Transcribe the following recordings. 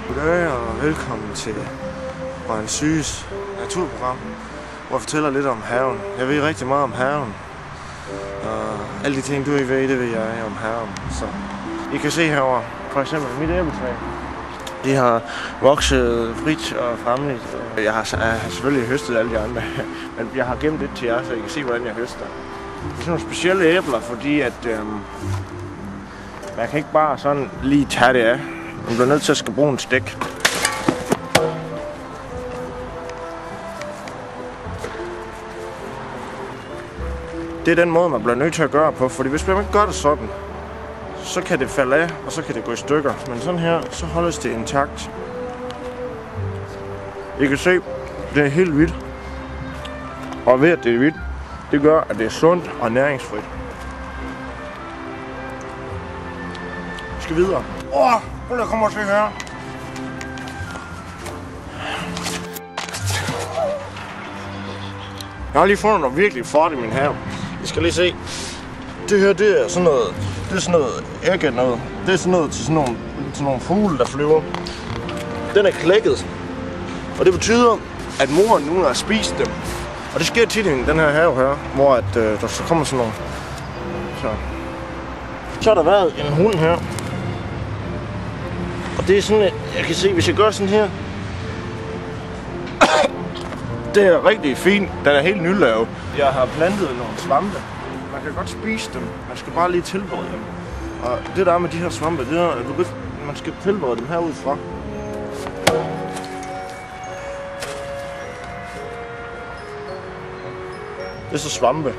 Goddag og velkommen til Rønne Syges naturprogram, hvor jeg fortæller lidt om haven. Jeg ved rigtig meget om haven, og alle de ting, du ikke ved, det ved jeg om haven. Så I kan se herovre, for eksempel mit æbletræ. De har vokset frit og fremligt. Jeg har selvfølgelig høstet alle de andre, men jeg har gemt det til jer, så I kan se, hvordan jeg høster. Det er sådan nogle specielle æbler, fordi at man kan ikke bare sådan lige tage det af. Man bliver nødt til at skal bruge en stik. Det er den måde, man bliver nødt til at gøre på, fordi hvis man ikke gør det sådan, så kan det falde af, og så kan det gå i stykker. Men sådan her, så holdes det intakt. I kan se, det er helt hvidt. Og ved at det er hvidt, det gør, at det er sundt og næringsfrit. Vi skal videre. Prøv at komme og se her. Jeg har lige fundet noget virkelig fort i min have. I skal lige se. Det her, det er sådan noget. Det er sådan noget ægge noget. Det er sådan noget til sådan nogle fugle, der flyver. Den er klækket. Og det betyder, at moren nu har spist dem. Og det sker tit i den her have her, hvor at, der så kommer sådan nogle. Så har der været en hund her. Og det er sådan, at jeg kan se, hvis jeg gør sådan her. Det er rigtig fint. Den er helt nylavet. Jeg har plantet nogle svampe. Man kan godt spise dem. Man skal bare lige tilberede dem. Og det der er med de her svampe, det er, at man skal tilberede dem herudfra. Det er så svampe.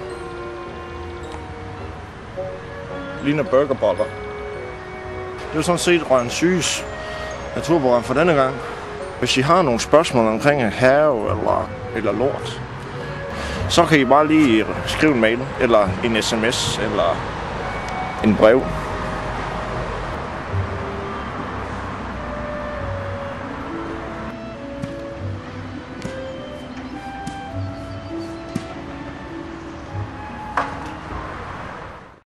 Det ligner burgerboller. Det er sådan set Rønne Syges naturprogram for denne gang. Hvis I har nogle spørgsmål omkring have eller lort, så kan I bare lige skrive en mail, eller en sms, eller en brev.